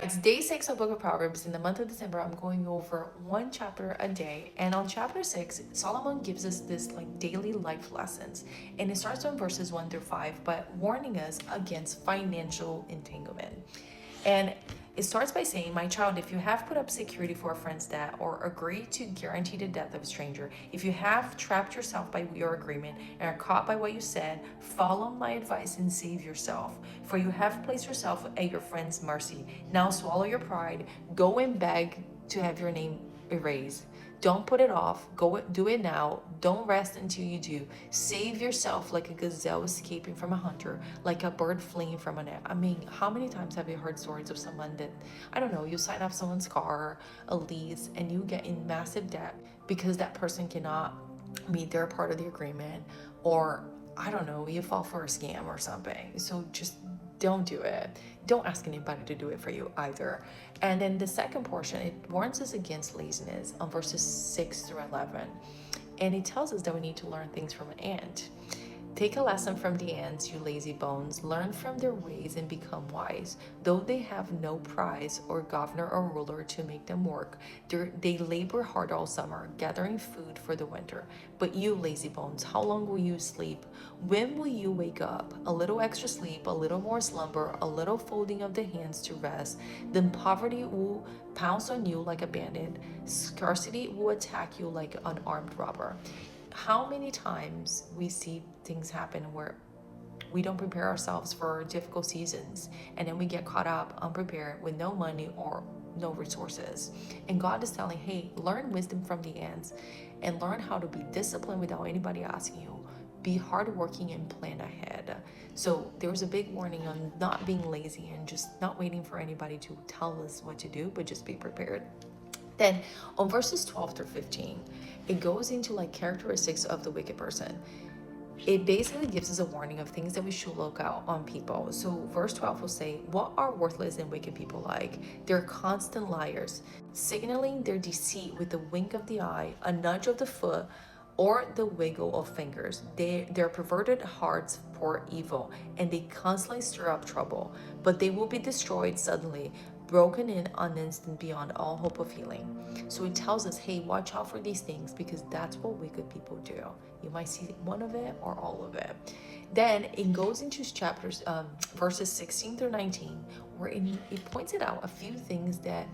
it's day 6 of Book of Proverbs. In the month of December, I'm going over one chapter a day. And on chapter 6, Solomon gives us this like daily life lessons. And it starts on verses 1 through 5, but warning us against financial entanglement. And it starts by saying, my child, if you have put up security for a friend's debt or agreed to guarantee the death of a stranger, if you have trapped yourself by your agreement and are caught by what you said, follow my advice and save yourself. For you have placed yourself at your friend's mercy. Now swallow your pride. Go and beg to have your name erased. Don't put it off. Go do it now. Don't rest until you do. Save yourself like a gazelle escaping from a hunter, like a bird fleeing from a net. I mean, how many times have you heard stories of someone that, I don't know, you sign up someone's car, a lease, and you get in massive debt because that person cannot meet their part of the agreement, or I don't know, you fall for a scam or something. So just don't do it. Don't ask anybody to do it for you either. And then the second portion, it warns us against laziness on verses 6 through 11. And it tells us that we need to learn things from an ant. Take a lesson from the ants, you lazy bones. Learn from their ways and become wise. Though they have no prize or governor or ruler to make them work, they labor hard all summer, gathering food for the winter. But you, lazy bones, how long will you sleep? When will you wake up? A little extra sleep, a little more slumber, a little folding of the hands to rest. Then poverty will pounce on you like a bandit. Scarcity will attack you like an armed robber. How many times we see things happen where we don't prepare ourselves for difficult seasons, and then we get caught up unprepared with no money or no resources. And God is telling, hey, learn wisdom from the ants and learn how to be disciplined without anybody asking you. Be hardworking and plan ahead. So there was a big warning on not being lazy and just not waiting for anybody to tell us what to do, but just be prepared. Then on verses 12 through 15, it goes into like characteristics of the wicked person. It basically gives us a warning of things that we should look out on people. So verse 12 will say, what are worthless and wicked people like? They're constant liars, signaling their deceit with a wink of the eye, a nudge of the foot, or the wiggle of fingers. Their perverted hearts pour evil, and they constantly stir up trouble, but they will be destroyed suddenly, broken in an instant beyond all hope of healing. So it tells us, hey, watch out for these things because that's what wicked people do. You might see one of it or all of it. Then it goes into chapters, verses 16 through 19, where it pointed out a few things that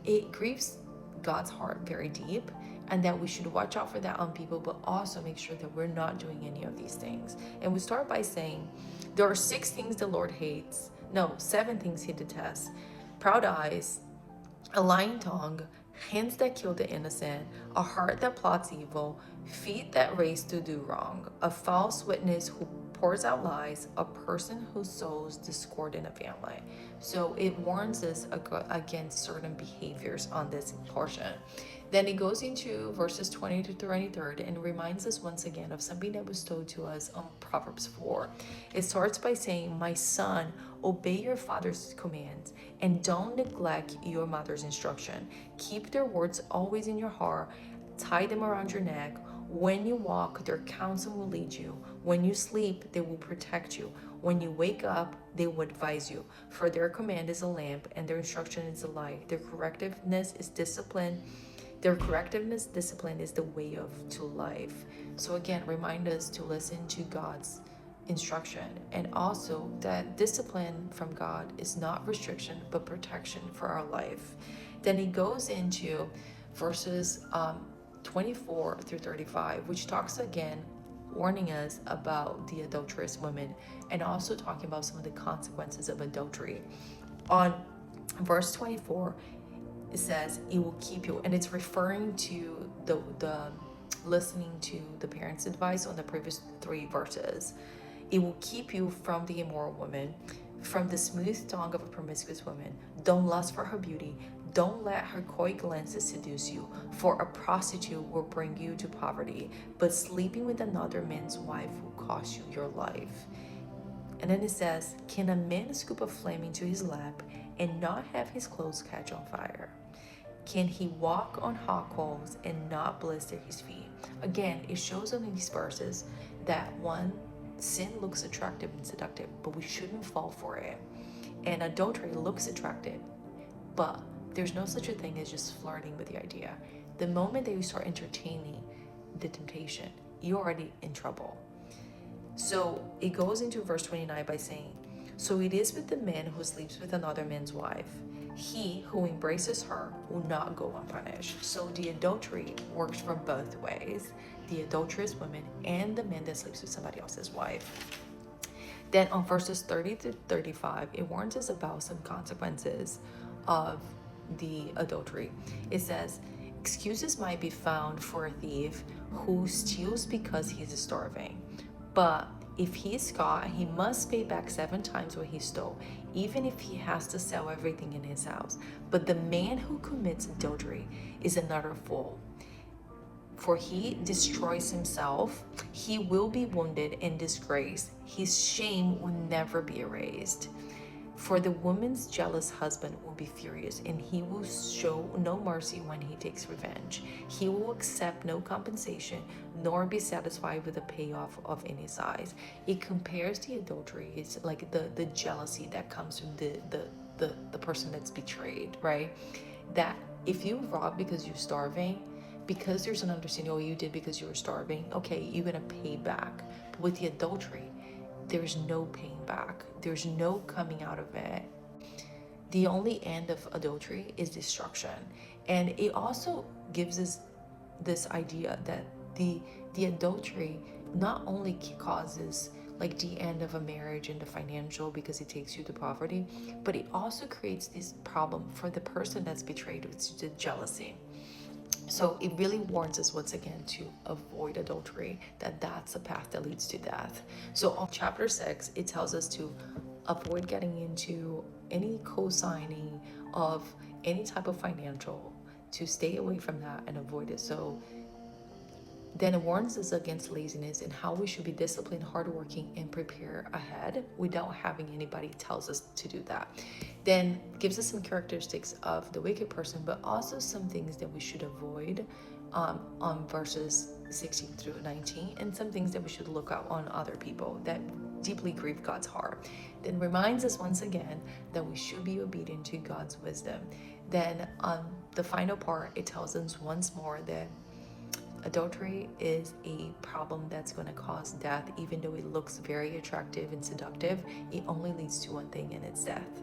it grieves God's heart very deep, and that we should watch out for that on people, but also make sure that we're not doing any of these things. And we start by saying there are 6 things the Lord hates. No, 7 things he detests. Proud eyes, a lying tongue, hands that kill the innocent, a heart that plots evil, feet that race to do wrong, a false witness who pours out lies, a person who sows discord in a family. So it warns us against certain behaviors on this portion. Then it goes into verses 20 to 23 and reminds us once again of something that was told to us on Proverbs 4. It starts by saying, my son, obey your father's commands and don't neglect your mother's instruction. Keep their words always in your heart. Tie them around your neck. When you walk, their counsel will lead you. When you sleep, they will protect you. When you wake up, they will advise you. For their command is a lamp and their instruction is a light. Their correctiveness is discipline. Their correctiveness, discipline is the way to life. So again, remind us to listen to God's instruction, and also that discipline from God is not restriction but protection for our life. Then he goes into verses 24 through 35, which talks again, warning us about the adulterous women and also talking about some of the consequences of adultery. On verse 24, it says, it will keep you, and it's referring to the listening to the parents' advice on the previous 3 verses. It will keep you from the immoral woman, from the smooth tongue of a promiscuous woman. Don't lust for her beauty. Don't let her coy glances seduce you, for a prostitute will bring you to poverty, but sleeping with another man's wife will cost you your life. And then it says, can a man scoop a flame into his lap and not have his clothes catch on fire? Can he walk on hot coals and not blister his feet? Again, it shows on these verses that one, sin looks attractive and seductive, but we shouldn't fall for it. And adultery looks attractive, But there's no such a thing as just flirting with the idea. The moment that you start entertaining the temptation, you're already in trouble. So it goes into verse 29 by saying, so it is with the man who sleeps with another man's wife. He who embraces her will not go unpunished. So the adultery works from both ways, the adulterous woman and the man that sleeps with somebody else's wife. Then on verses 30 to 35, it warns us about some consequences of the adultery. It says, excuses might be found for a thief who steals because he's starving. But if he is caught, he must pay back 7 times what he stole, even if he has to sell everything in his house. But the man who commits adultery is another fool. For he destroys himself, he will be wounded and disgraced. His shame will never be erased. For the woman's jealous husband will be furious, and he will show no mercy when he takes revenge. He will accept no compensation, nor be satisfied with a payoff of any size. It compares the adultery, it's like the jealousy that comes from the person that's betrayed, right? That if you rob because you're starving, because there's an understanding, oh, you did because you were starving, okay, you're gonna pay back. But with the adultery, there's no paying back. There's no coming out of it. The only end of adultery is destruction. And it also gives us this idea that the adultery not only causes like the end of a marriage and the financial because it takes you to poverty, but it also creates this problem for the person that's betrayed, which is the jealousy. So it really warns us once again to avoid adultery, that's a path that leads to death. So on chapter 6, it tells us to avoid getting into any co-signing of any type of financial, to stay away from that and avoid it. So then it warns us against laziness and how we should be disciplined, hardworking, and prepare ahead without having anybody tells us to do that. Then gives us some characteristics of the wicked person, but also some things that we should avoid on verses 16 through 19, and some things that we should look out on other people that deeply grieve God's heart. Then reminds us once again that we should be obedient to God's wisdom. Then on the final part, it tells us once more that adultery is a problem that's going to cause death. Even though it looks very attractive and seductive, it only leads to one thing, and it's death.